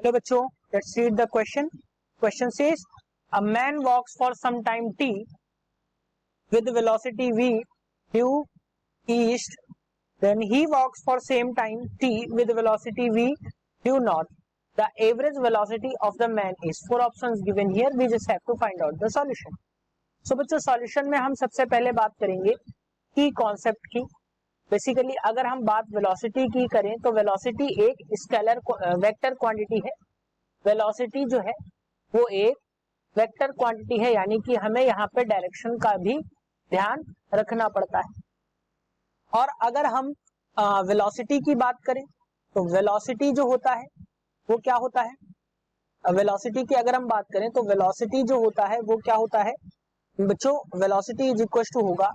तो बच्चों let's read the question. Question says a man walks for some time t with velocity v due east, then he walks for same time t with velocity v due north. The average velocity of the man is. Four options given here. We just have to find out the solution. So बच्चों solution में हम सबसे पहले बात करेंगे की concept की. Basically अगर हम बात वेलोसिटी की करें तो वेलोसिटी एक स्केलर वेक्टर क्वांटिटी है. वेलोसिटी जो है वो एक वेक्टर क्वांटिटी है, यानी कि हमें यहाँ पे डायरेक्शन का भी ध्यान रखना पड़ता है. और अगर हम वेलोसिटी की बात करें तो वेलोसिटी जो होता है वो क्या होता है. वेलोसिटी की अगर हम बात करें तो वेलोसिटी जो होता है वो क्या होता है बच्चों. वेलोसिटी इज इक्वल टू होगा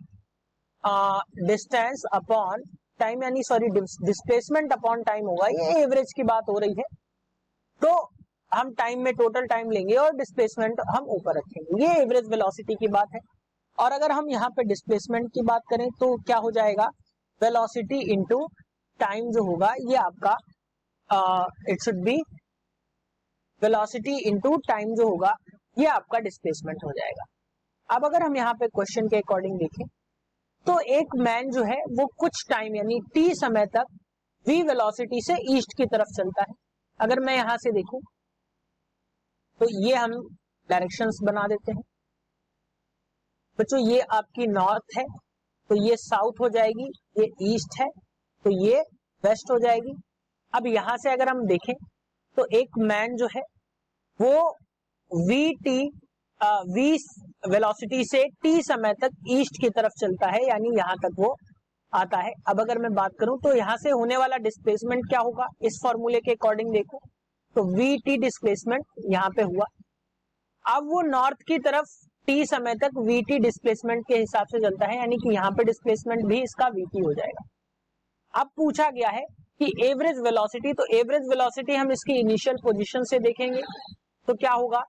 डिस्टेंस अपॉन टाइम, यानी सॉरी डिस्प्लेसमेंट अपॉन टाइम होगा. ये एवरेज की बात हो रही है तो हम टाइम में टोटल टाइम लेंगे और डिस्प्लेसमेंट हम ऊपर रखेंगे. ये एवरेज वेलोसिटी की बात है. और अगर हम यहाँ पे डिस्प्लेसमेंट की बात करें तो क्या हो जाएगा वेलोसिटी इनटू टाइम जो होगा ये आपका it should be velocity into time जो होगा ये आपका डिस्प्लेसमेंट हो जाएगा. अब अगर हम यहाँ पे क्वेश्चन के अकॉर्डिंग देखें तो एक मैन जो है वो कुछ टाइम यानी t समय तक v वेलोसिटी से ईस्ट की तरफ चलता है. अगर मैं यहां से देखूं तो ये हम डायरेक्शंस बना देते हैं बच्चों. ये आपकी नॉर्थ है तो ये साउथ हो जाएगी, ये ईस्ट है तो ये वेस्ट हो जाएगी. अब यहां से अगर हम देखें तो एक मैन जो है वो v वेलोसिटी से t समय तक ईस्ट की तरफ चलता है, यानी यहां तक वो आता है. अब अगर मैं बात करूं तो यहां से होने वाला डिस्प्लेसमेंट क्या होगा इस फॉर्मूले के अकॉर्डिंग देखो तो vt डिस्प्लेसमेंट यहां पे हुआ. अब वो नॉर्थ की तरफ t समय तक vt डिस्प्लेसमेंट के हिसाब से चलता है, यानी कि यहां पे डिस्प्लेसमेंट भी इसका vt हो जाएगा. अब पूछा गया है कि एवरेज वेलोसिटी, तो एवरेज वेलोसिटी हम इसकी इनिशियल पोजीशन से देखेंगे तो क्या होगा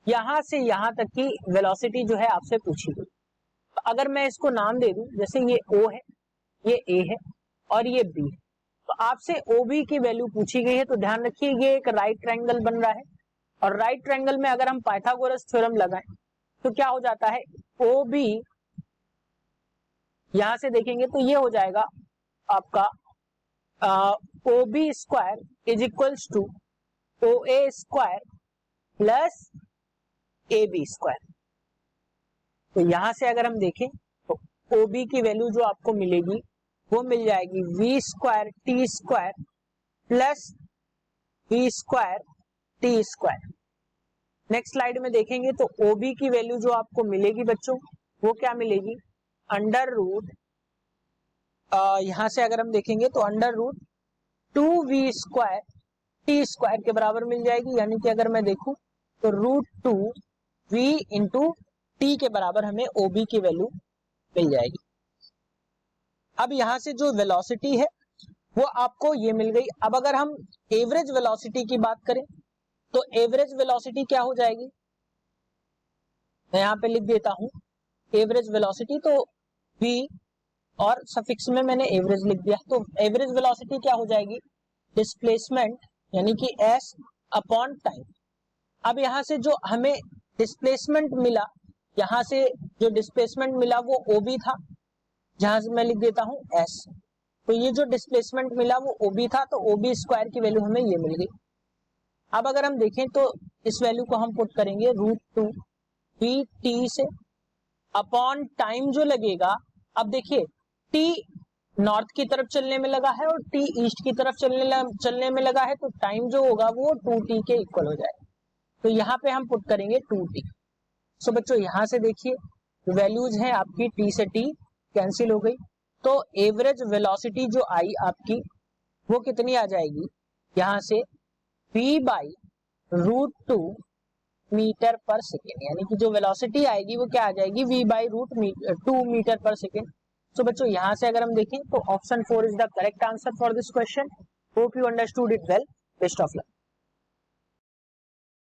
यहां से यहां तक की वेलोसिटी जो है आपसे पूछी गई. तो अगर मैं इसको नाम दे दूं जैसे ये O है, ये A है और ये B है, तो आपसे OB की वैल्यू पूछी गई है. तो ध्यान रखिए ये एक राइट ट्रायंगल बन रहा है और राइट ट्रायंगल में अगर हम पाइथागोरस थ्योरम लगाएं तो क्या हो जाता है OB यहां से देखेंगे तो ये हो जाएगा आपका OB square is equals to OA square plus AB square. तो यहां से अगर हम देखें तो OB की वैल्यू जो आपको मिलेगी वो मिल जाएगी v square t square plus v square t square. Next slide में देखेंगे तो OB की वैल्यू जो आपको मिलेगी बच्चों वो क्या मिलेगी अंडर रूट यहां से अगर हम देखेंगे तो under root 2v square t square के बराबर मिल जाएगी, यानी कि अगर मैं देखूं तो रूट 2v इंटू t के बराबर हमें OB की वैल्यू मिल जाएगी. अब यहां से जो वेलोसिटी है वो आपको ये मिल गई. अब अगर हम एवरेज वेलोसिटी की बात करें तो एवरेज वेलोसिटी क्या हो जाएगी, मैं यहां पे लिख देता हूं एवरेज वेलोसिटी. तो v और सफिक्स में मैंने एवरेज लिख दिया. तो एवरेज वेलोसिटी क्या हो जाएगी डिस्प्लेसमेंट यानी कि s अपॉन टाइम. अब यहां से जो हमें डिस्प्लेसमेंट मिला, यहां से जो डिस्प्लेसमेंट मिला वो OB था, जहां से मैं लिख देता हूं s. तो ये जो डिस्प्लेसमेंट मिला वो OB था तो OB स्क्वायर की वैल्यू हमें ये मिल गई. अब अगर हम देखें तो इस वैल्यू को हम पुट करेंगे रूट 2 VT से अपॉन टाइम जो लगेगा. अब देखिए T नॉर्थ की तरफ चलने में लगा है और T ईस्ट की तरफ चलने में लगा है, तो टाइम जो होगा वो 2T के इक्वल हो जाएगा. तो यहाँ पे हम पुट करेंगे 2T. सो बच्चों यहां से देखिए वैल्यूज है आपकी T से T कैंसिल हो गई, तो एवरेज वेलोसिटी जो आई आपकी वो कितनी आ जाएगी यहां से v बाई रूट 2 मीटर पर सेकेंड, यानी कि जो वेलोसिटी आएगी वो क्या आ जाएगी v बाई रूट 2 मीटर पर सेकेंड. तो बच्चों यहां से अगर हम देखें तो option 4 is the correct answer for this question. Hope you understood it well. Best of luck.